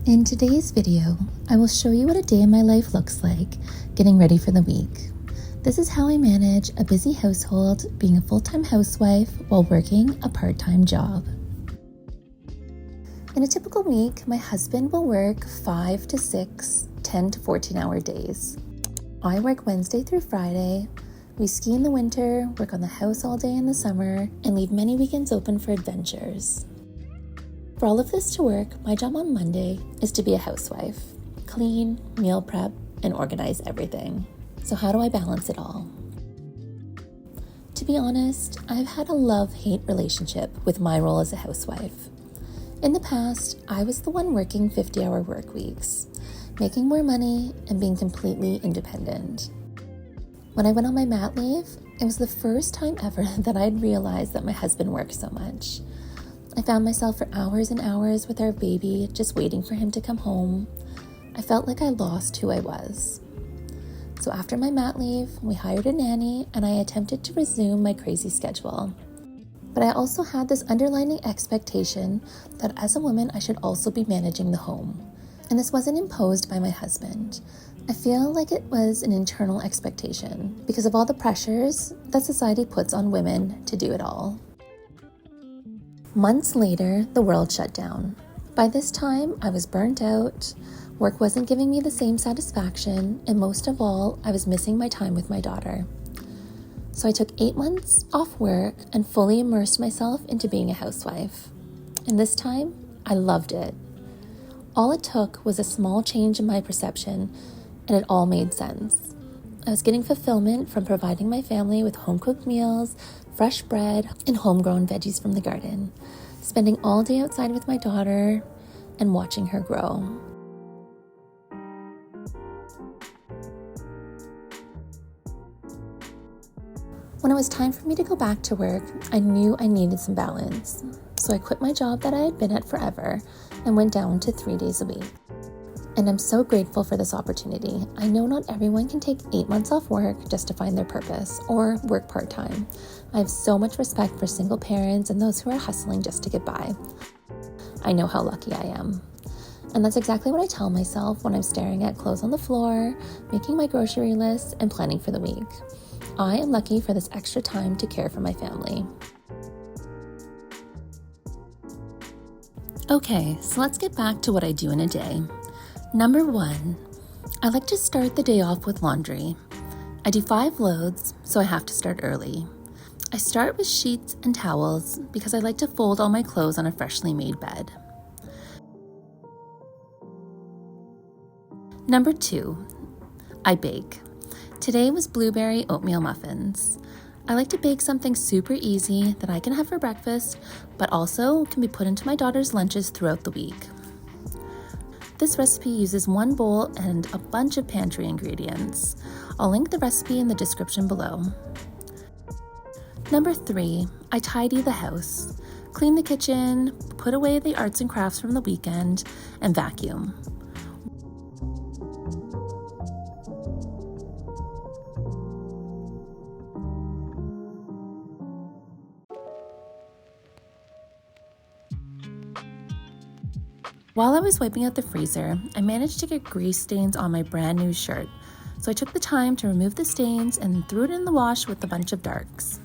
In today's video, I will show you what a day in my life looks like getting ready for the week. This is how I manage a busy household, being a full-time housewife while working a part-time job. In a typical week, my husband will work 5 to 6, 10 to 14-hour days. I work Wednesday through Friday. We ski in the winter, work on the house all day in the summer, and leave many weekends open for adventures. For all of this to work, my job on Monday is to be a housewife. Clean, meal prep, and organize everything. So how do I balance it all? To be honest, I've had a love-hate relationship with my role as a housewife. In the past, I was the one working 50-hour work weeks, making more money and being completely independent. When I went on my mat leave, it was the first time ever that I'd realized that my husband worked so much. I found myself for hours and hours with our baby, just waiting for him to come home. I felt like I lost who I was. So after my mat leave, we hired a nanny and I attempted to resume my crazy schedule. But I also had this underlying expectation that as a woman, I should also be managing the home. And this wasn't imposed by my husband. I feel like it was an internal expectation because of all the pressures that society puts on women to do it all. Months later, the world shut down. By this time, I was burnt out, work wasn't giving me the same satisfaction, and most of all, I was missing my time with my daughter. So I took 8 months off work and fully immersed myself into being a housewife. And this time, I loved it. All it took was a small change in my perception, and it all made sense. I was getting fulfillment from providing my family with home-cooked meals, fresh bread, and homegrown veggies from the garden, spending all day outside with my daughter and watching her grow. When it was time for me to go back to work, I knew I needed some balance. So I quit my job that I had been at forever and went down to 3 days a week. And I'm so grateful for this opportunity. I know not everyone can take 8 months off work just to find their purpose or work part-time. I have so much respect for single parents and those who are hustling just to get by. I know how lucky I am. And that's exactly what I tell myself when I'm staring at clothes on the floor, making my grocery list, and planning for the week. I am lucky for this extra time to care for my family. Okay, so let's get back to what I do in a day. Number 1, I like to start the day off with laundry. I do 5 loads, so I have to start early. I start with sheets and towels because I like to fold all my clothes on a freshly made bed. Number 2, I bake. Today was blueberry oatmeal muffins. I like to bake something super easy that I can have for breakfast, but also can be put into my daughter's lunches throughout the week. This recipe uses 1 bowl and a bunch of pantry ingredients. I'll link the recipe in the description below. Number 3, I tidy the house, clean the kitchen, put away the arts and crafts from the weekend, and vacuum. While I was wiping out the freezer, I managed to get grease stains on my brand new shirt, so I took the time to remove the stains and threw it in the wash with a bunch of darks.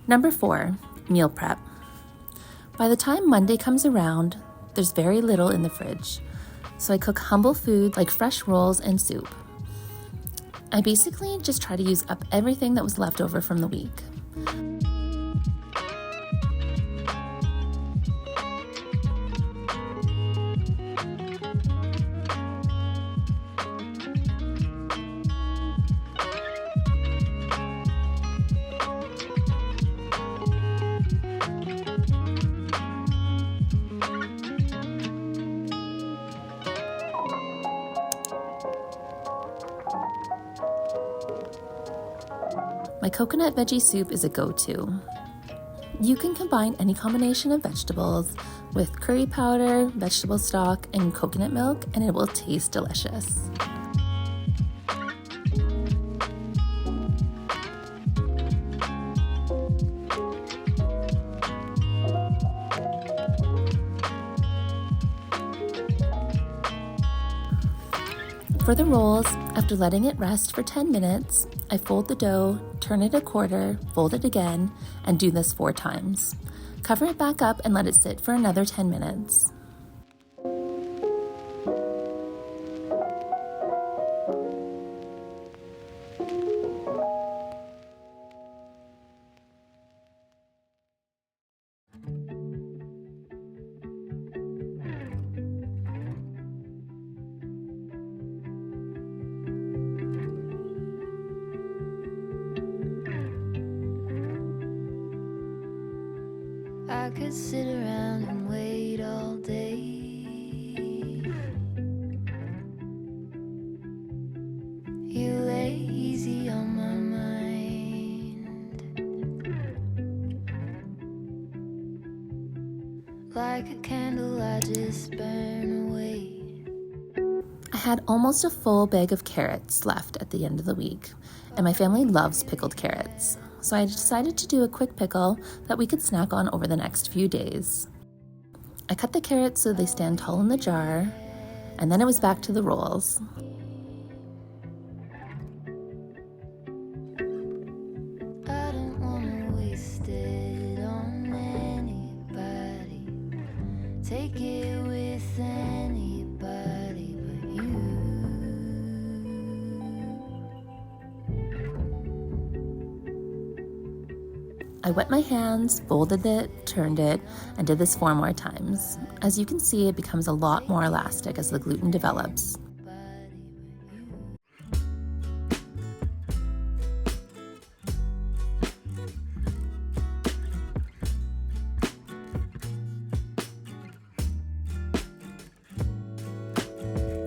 Number 4, meal prep. By the time Monday comes around, there's very little in the fridge, so I cook humble food like fresh rolls and soup. I basically just try to use up everything that was left over from the week. My coconut veggie soup is a go-to. You can combine any combination of vegetables with curry powder, vegetable stock, and coconut milk, and it will taste delicious. For the rolls, after letting it rest for 10 minutes, I fold the dough, turn it a quarter, fold it again, and do this 4 times. Cover it back up and let it sit for another 10 minutes. I could sit around and wait all day. You lay easy on my mind, like a candle I just burn away. I had almost a full bag of carrots left at the end of the week, and my family loves pickled carrots. So I decided to do a quick pickle that we could snack on over the next few days. I cut the carrots so they stand tall in the jar, and then it was back to the rolls. I don't wanna waste it on anybody. Take it with anybody but you. I wet my hands, folded it, turned it, and did this 4 more times. As you can see, it becomes a lot more elastic as the gluten develops.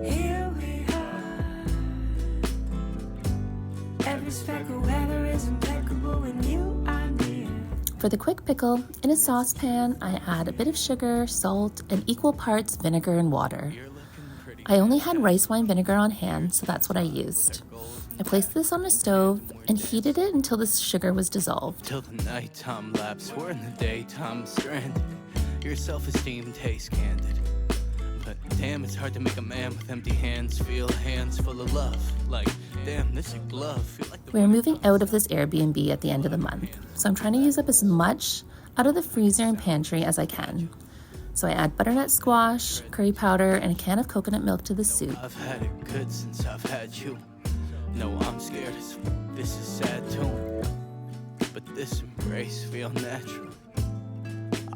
Here we are. Every speck of weather is impeccable when you are near. For the quick pickle, in a saucepan, I add a bit of sugar, salt, and equal parts vinegar and water. I only had rice wine vinegar on hand, so that's what I used. I placed this on a stove and heated it until the sugar was dissolved. Till the nighttime lapse, we're in the daytime stranded. Your self-esteem tastes candid. But damn, it's hard to make a man with empty hands feel hands full of love. Like, damn, this a glove. Feel like the We're moving out of this Airbnb at the end of the month, so I'm trying to use up as much out of the freezer and pantry as I can. So I add butternut squash, curry powder, and a can of coconut milk to the soup. I've had it good since I've had you. No, I'm scared as this is sad too. But this embrace feel natural.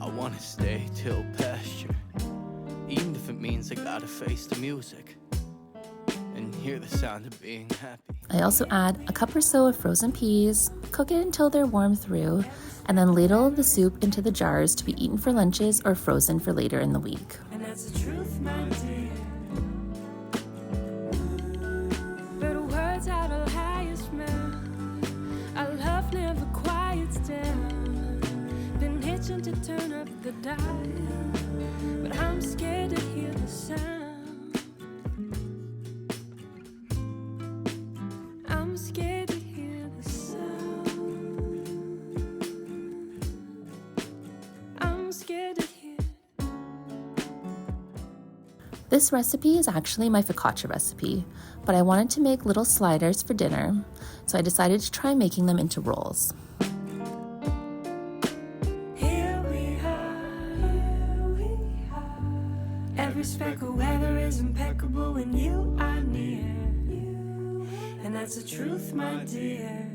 I wanna stay till pasture. Even if it means I gotta face the music and hear the sound of being happy. I also add a cup or so of frozen peas, cook it until they're warm through, and then ladle the soup into the jars to be eaten for lunches or frozen for later in the week. And that's the truth, my dear. But words are the highest man. Our love never quiets down. Been itching to turn up the dial, but I'm scared to hear the sound. I'm scared to hear the sound. I'm scared to hear. This recipe is actually my focaccia recipe, but I wanted to make little sliders for dinner, so I decided to try making them into rolls. Here we are. Every speck of weather is impeccable when you are near. And that's the truth, my dear.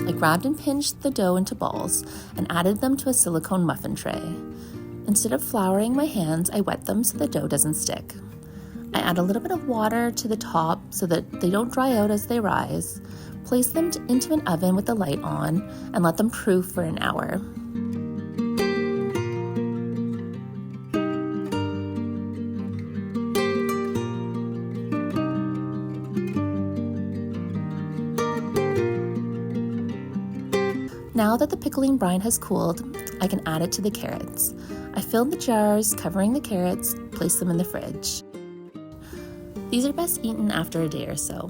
I grabbed and pinched the dough into balls and added them to a silicone muffin tray. Instead of flouring my hands, I wet them so the dough doesn't stick. I add a little bit of water to the top so that they don't dry out as they rise. Place them into an oven with the light on and let them proof for an hour. Now that the pickling brine has cooled, I can add it to the carrots. I filled the jars, covering the carrots, place them in the fridge. These are best eaten after a day or so.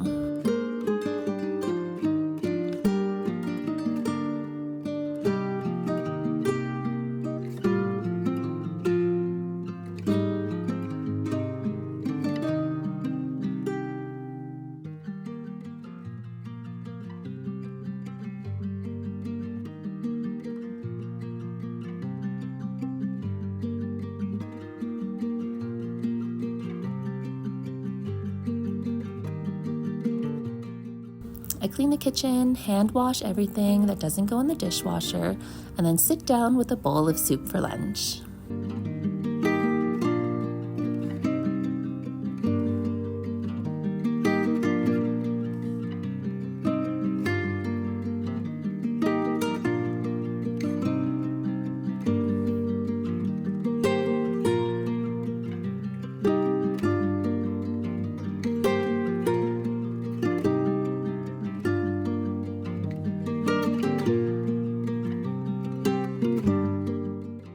I clean the kitchen, hand wash everything that doesn't go in the dishwasher, and then sit down with a bowl of soup for lunch.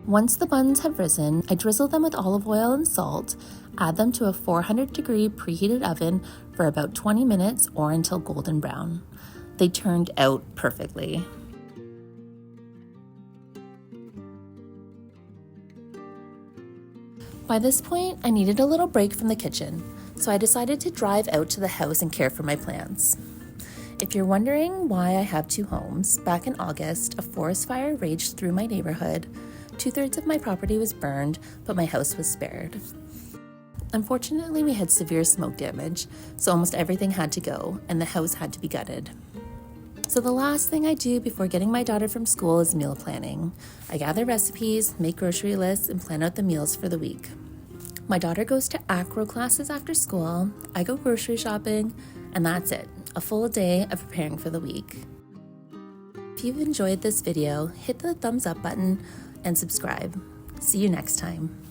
Once the buns have risen, I drizzle them with olive oil and salt, add them to a 400-degree preheated oven for about 20 minutes or until golden brown. They turned out perfectly. By this point, I needed a little break from the kitchen, so I decided to drive out to the house and care for my plants. If you're wondering why I have two homes, back in August, a forest fire raged through my neighborhood. 2/3 of my property was burned, but my house was spared. Unfortunately, we had severe smoke damage, so almost everything had to go, and the house had to be gutted. So the last thing I do before getting my daughter from school is meal planning. I gather recipes, make grocery lists, and plan out the meals for the week. My daughter goes to acro classes after school, I go grocery shopping, and that's it, a full day of preparing for the week. If you've enjoyed this video, hit the thumbs up button and subscribe. See you next time.